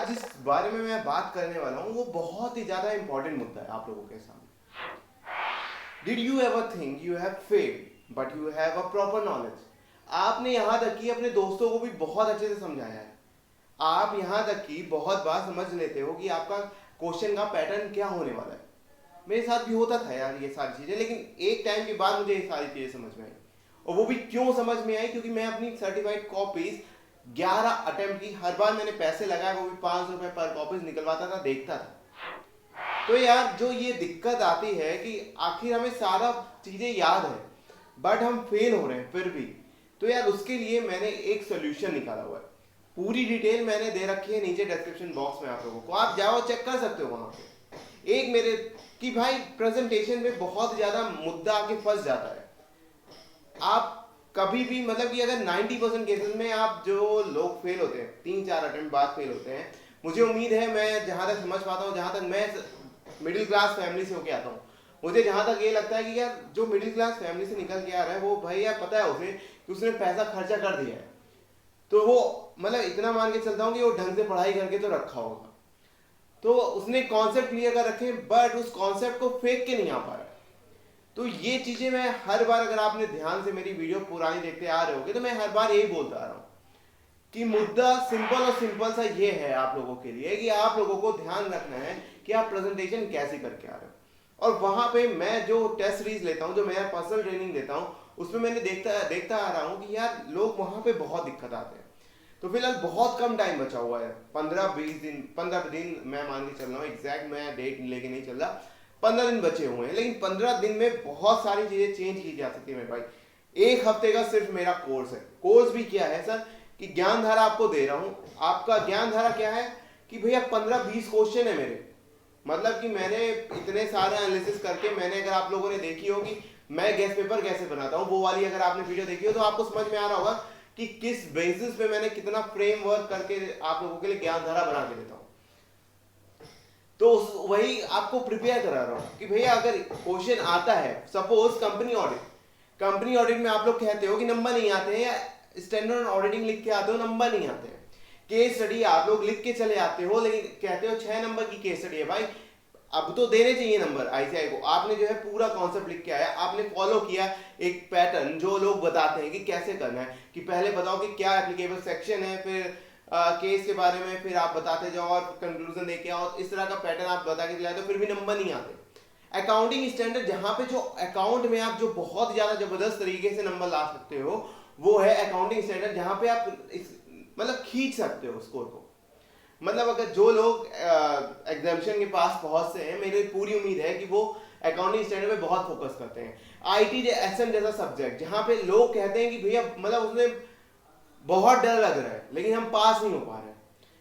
जिस बारे में मैं बात करने वाला हूँ वो बहुत ही ज्यादा इंपॉर्टेंट मुद्दा है आप लोगों के सामने। Did you ever think you have failed but you have a proper knowledge? आपने यहाँ तक कि अपने दोस्तों को भी बहुत अच्छे से समझाया है। आप यहाँ तक कि बहुत बार समझ लेते हो कि आपका क्वेश्चन का पैटर्न क्या होने वाला है। मेरे साथ भी होता था यार ये सारी चीजें, लेकिन एक टाइम के बाद मुझे ये सारी चीजें समझ में आई। और वो भी क्यों समझ में आई, क्योंकि मैं अपनी सर्टिफाइड कॉपीज 11 अटेम्प्ट की, हर बार मैंने पैसे लगाए, वो भी 5 रुपए पर कॉपीज निकलवाता था, देखता था। तो यार जो ये दिक्कत आती है कि आखिर हमें सारा चीजें याद है बट हम फेल हो रहे हैं फिर भी, तो यार उसके लिए मैंने एक सोल्यूशन निकाला हुआ है। पूरी डिटेल मैंने दे रखी है नीचे डिस्क्रिप्शन बॉक्स में, आप लोगों को आप जाओ चेक कर सकते हो वहां पे। एक मेरे कि भाई प्रेजेंटेशन में बहुत ज्यादा मुद्दा आके फंस जाता है। आप कभी भी मतलब कि अगर 90% केसेस में आप जो लोग फेल होते हैं, 3-4 अटेम्प्ट बाद फेल होते हैं, मुझे उम्मीद है, मैं जहां तक समझ पाता हूँ, जहां तक मैं मिडिल क्लास फैमिली से होके आता हूँ, मुझे जहां तक ये लगता है कि यार जो मिडिल क्लास फैमिली से निकल के आ रहा है वो भाई यार पता है उसे कि उसने पैसा खर्चा कर दिया है, तो वो मतलब इतना मान के चलता हूँ कि वो ढंग से पढ़ाई करके तो रखा होगा, तो उसने कॉन्सेप्ट क्लियर कर रखे बट उस कॉन्सेप्ट को फेंक के नहीं आ पा रहा है। तो ये चीजें मैं हर बार, अगर आपने ध्यान से मेरी वीडियो पुरानी देखते आ रहे होगे, तो मैं हर बार यही बोलता आ रहा हूँ कि मुद्दा सिंपल और सिंपल सा ये है आप लोगों के लिए कि आप लोगों को ध्यान रखना है कि आप प्रेजेंटेशन कैसे करके आ रहे हो। और वहां पे मैं जो टेस्ट सीरीज लेता हूँ, जो मैं पर्सनल ट्रेनिंग देता हूँ, उसमें मैंने देखता आ रहा हूँ कि यार लोग वहां पे बहुत दिक्कत आते हैं। तो फिलहाल बहुत कम टाइम बचा हुआ है, 15-20 दिन, 15 दिन मैं मान के चल रहा हूँ, एग्जैक्ट मैं डेट लेके नहीं चल रहा, 15 दिन बचे हुए हैं। लेकिन 15 दिन में बहुत सारी चीजें चेंज की जा सकती है मेरे भाई। एक हफ्ते का सिर्फ मेरा कोर्स है। कोर्स भी क्या है सर कि ज्ञान धारा आपको दे रहा हूं। आपका ज्ञान धारा क्या है कि भैया 15-20 क्वेश्चन है मेरे, मतलब कि मैंने इतने सारे एनालिसिस करके, मैंने, अगर आप लोगों ने देखी होगी मैं गेस्ट पेपर कैसे बनाता हूँ, वो वाली अगर आपने वीडियो देखी हो तो आपको समझ में आ रहा होगा कि किस बेसिस पे मैंने कितना फ्रेमवर्क करके आप लोगों के लिए ज्ञान धारा बना के देता हूँ। तो वही आपको प्रिपेयर करा रहा हूँ कि भैया अगर क्वेश्चन आता है, सपोज कंपनी ऑडिट में आप लोग कहते हो कि नंबर नहीं आते हैं, या स्टैंडर्ड ऑडिटिंग लिख के आते हो नंबर नहीं आते हैं, केस स्टडी आप लोग लिख के चले आते हो लेकिन कहते हो 6 नंबर की केस स्टडी है। भाई अब तो देने चाहिए नंबर आईसीआई को। आपने जो है पूरा कॉन्सेप्ट लिख के आया, आपने फॉलो किया एक पैटर्न जो लोग बताते हैं कि कैसे करना है, कि पहले बताओ कि क्या एप्लीकेबल सेक्शन है, फिर केस के बारे में फिर आप बताते जाओ और कंक्लूजन देके आओ। इस तरह का पैटर्न आप बता के दिलाते हो, फिर भी नंबर नहीं आते। अकाउंटिंग स्टैंडर्ड, जहां पे जो अकाउंट में आप जो बहुत ज्यादा जबरदस्त तरीके से नंबर ला सकते हो, वो है अकाउंटिंग स्टैंडर्ड, जहां पे आप मतलब खींच सकते हो स्कोर को। मतलब अगर जो लोग एग्जामिशन के पास पहुंचते हैं, मेरी पूरी उम्मीद है कि वो अकाउंटिंग स्टैंडर्ड पे बहुत फोकस करते हैं। आईटी एसएम जैसा सब्जेक्ट, जहां पे लोग कहते हैं कि भैया मतलब उसमें बहुत डर लग रहा है लेकिन हम पास नहीं हो पा रहे हैं।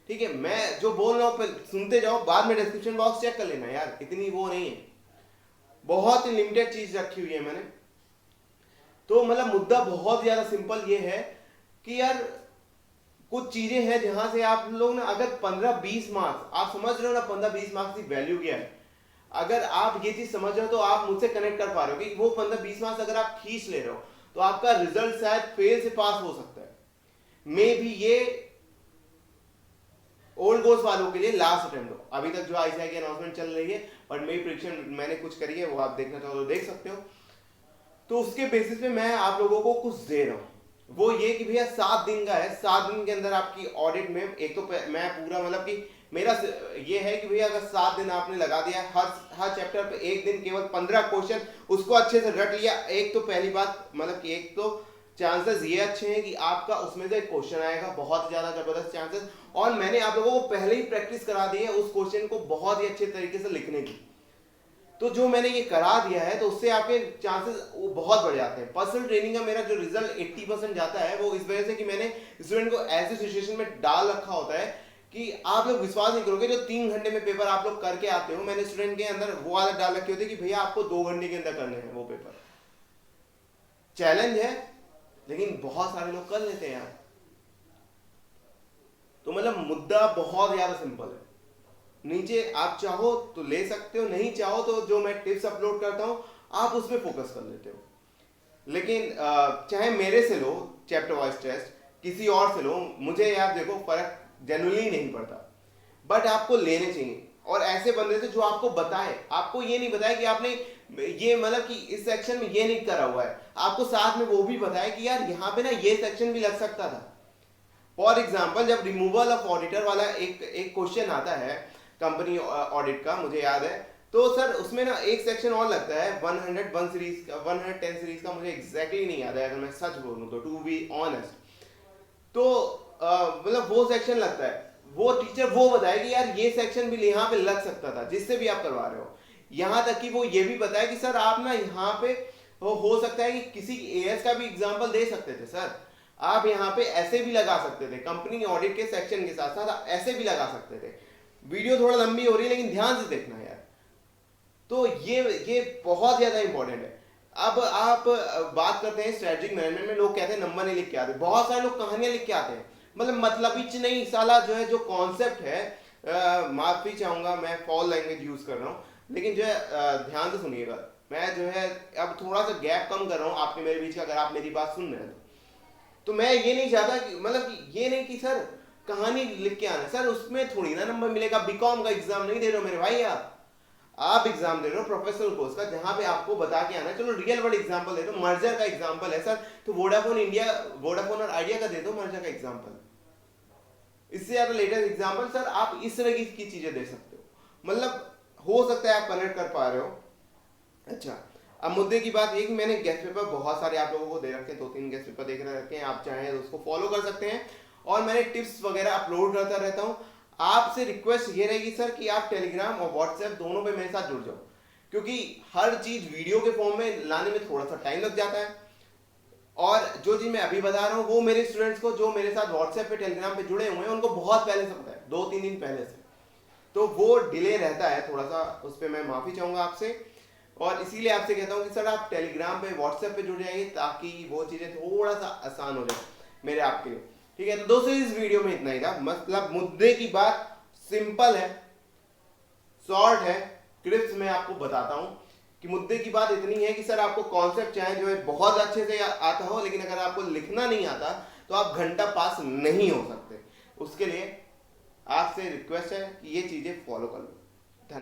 ठीक है, मैं जो बोल रहा हूँ सुनते जाओ, बाद में डिस्क्रिप्शन बॉक्स चेक कर लेना यार, इतनी वो नहीं है, बहुत ही लिमिटेड चीज रखी हुई है मैंने। तो मतलब मुद्दा बहुत ज्यादा सिंपल ये है कि यार कुछ चीजें हैं जहां से आप लोग ना, अगर 15-20 मार्क्स आप समझ रहे हो ना, 15-20 मार्क्स की वैल्यू क्या है, अगर आप ये चीज समझ रहे हो तो आप मुझसे कनेक्ट कर पा रहे हो कि वो 15-20 मार्क्स अगर आप खींच ले रहे हो तो आपका रिजल्ट शायद फेल से पास हो सकता है। मे भी ये ओल्ड कोर्स वालों के लिए लास्ट अटेम्प्ट हो। अभी तक जो आईसीआई की अनाउंसमेंट चल रही है, बट मेरी प्रिडिक्शन मैंने कुछ करी है, वो आप देखना चाहो तो देख सकते हो। तो उसके बेसिस पे मैं आप लोगों को कुछ दे रहा हूं, वो ये कि भैया 7 दिन का है, 7 दिन के अंदर आपकी ऑडिट में, एक तो मैं पूरा मतलब कि मेरा ये है कि भैया अगर 7 दिन आपने लगा दिया, हर चैप्टर पे एक दिन केवल 15 क्वेश्चन, उसको अच्छे से रट लिया, एक तो पहली बात मतलब कि एक तो चांसेस ये अच्छे हैं कि आपका उसमें से क्वेश्चन आएगा, बहुत ज्यादा जबरदस्त चांसेस। और मैंने आप लोगों को पहले ही प्रैक्टिस करा दी है उस क्वेश्चन को बहुत ही अच्छे तरीके से लिखने की। तो जो मैंने ये करा दिया है तो उससे आपके चांसेस वो बहुत बढ़ जाते हैं। पर्सनल ट्रेनिंग का मेरा जो रिजल्ट 80% जाता है, वो इस वजह से कि मैंने स्टूडेंट को ऐसी सिचुएशन में डाल रखा होता है कि आप लोग विश्वास नहीं करोगे, जो 3 घंटे में पेपर आप लोग करके आते हो, मैंने स्टूडेंट के अंदर वो आदत डाल रखी होती है कि भैया आपको 2 घंटे के अंदर करने हैं वो पेपर। चैलेंज है लेकिन बहुत सारे लोग कर लेते हैं यार। तो मतलब मुद्दा बहुत ज्यादा सिंपल है, नीचे आप चाहो तो ले सकते हो, नहीं चाहो तो जो मैं टिप्स अपलोड करता हूं आप उसमें फोकस कर लेते हो। लेकिन चाहे मेरे से लो चैप्टर वाइज टेस्ट, किसी और से लो, मुझे यार देखो फर्क जनरली नहीं पड़ता। बट आपको लेने चाहिए। और ऐसे बंदे से जो आपको बताए, आपको ये नहीं बताए कि आपने ये मतलब कि इस सेक्शन में ये नहीं करा हुआ है, आपको साथ में वो भी बताए कि यार यहाँ पे ना ये सेक्शन भी लग सकता था। फॉर एग्जाम्पल जब रिमूवल ऑफ ऑडिटर वाला एक क्वेश्चन आता है कंपनी ऑडिट का, मुझे याद है, तो सर उसमें ना एक सेक्शन और लगता है 101 सीरीज का, 110 सीरीज का, मुझे एग्जैक्टली नहीं याद है अगर मैं सच बोलूं तो, टू बी ऑनेस्ट। तो मतलब वो सेक्शन लगता है, वो टीचर वो बताए कि यार ये सेक्शन भी यहाँ पे लग सकता था जिससे भी आप करवा रहे हो। यहाँ तक कि वो ये भी बताया कि सर आप ना यहाँ पे हो सकता है कि किसी एएस का भी एग्जाम्पल दे सकते थे सर, आप यहाँ पे ऐसे भी लगा सकते थे, कंपनी ऑडिट के सेक्शन के साथ साथ ऐसे भी लगा सकते थे। वीडियो थोड़ा लंबी हो रही है लेकिन ध्यान से देखना यार। तो ये बहुत ज्यादा इंपॉर्टेंट है। अब आप बात करते हैं स्ट्रेटेजिक मैनेजमेंट में, लोग कहते हैं नंबर नहीं लिख के आते, बहुत सारे लोग कहानियां लिख के आते हैं, मतलब ही नहीं साला, जो है जो कॉन्सेप्ट है, माफी चाहूंगा मैं फॉल लैंग्वेज यूज कर रहा हूँ, लेकिन जो है ध्यान से सुनिएगा, मैं जो है अब थोड़ा सा गैप कम कर रहा हूँ आपके मेरे बीच का, अगर आप मेरी बात सुन रहे हैं तो मैं ये नहीं चाहता कि मतलब कि ये नहीं कि सर कहानी लिख के आना, सर उसमें थोड़ी ना नंबर मिलेगा। बीकॉम का एग्जाम नहीं दे रहे हो मेरे भाई, आप एग्जाम दे रहे हो प्रोफेशनल कोर्स का, जहां पे आपको बता के आना है। चलो रियल वर्ल्ड एग्जांपल दे दो, मर्जर का एग्जांपल है सर, तो वोडाफोन इंडिया, वोडाफोन और आइडिया का दे दो मर्जर का एग्जांपल, इससे ज्यादा लेटेस्ट एग्जांपल सर आप इस तरह की चीजें दे सकते हो, मतलब हो सकता है आप कनेक्ट कर पा रहे हो। अच्छा, अब मुद्दे की बात ये कि मैंने गेस्ट पेपर बहुत सारे आप लोगों को दे रखे हैं, 2-3 गेस्ट पेपर देख रखे हैं, आप चाहें तो उसको फॉलो कर सकते हैं, और मैंने टिप्स वगैरह अपलोड करता रहता हूँ। आपसे रिक्वेस्ट ये रहेगी सर कि आप टेलीग्राम और व्हाट्सएप दोनों पे मेरे साथ जुड़ जाओ, क्योंकि हर चीज वीडियो के फॉर्म में लाने में थोड़ा सा टाइम लग जाता है, और जो चीज मैं अभी बता रहा हूँ वो मेरे स्टूडेंट्स को जो मेरे साथ व्हाट्सएप पे टेलीग्राम पे जुड़े हुए हैं उनको बहुत पहले से पता है, 2-3 दिन पहले से, तो वो डिले रहता है थोड़ा सा, उस पर मैं माफी चाहूंगा आपसे। और इसीलिए आपसे कहता हूँ कि सर आप टेलीग्राम पे व्हाट्सएप पे जुड़ जाइए ताकि वो चीजें थोड़ा सा आसान हो जाए मेरे आपके लिए। ठीक है, तो दोस्तों इस वीडियो में इतना ही था, मतलब मुद्दे की बात सिंपल है, शॉर्ट है, क्रिप्स में आपको बताता हूं कि मुद्दे की बात इतनी है कि सर आपको कॉन्सेप्ट चाहे जो है बहुत अच्छे से आता हो, लेकिन अगर आपको लिखना नहीं आता तो आप घंटा पास नहीं हो सकते। उसके लिए आपसे रिक्वेस्ट है कि ये चीजें फॉलो कर लो।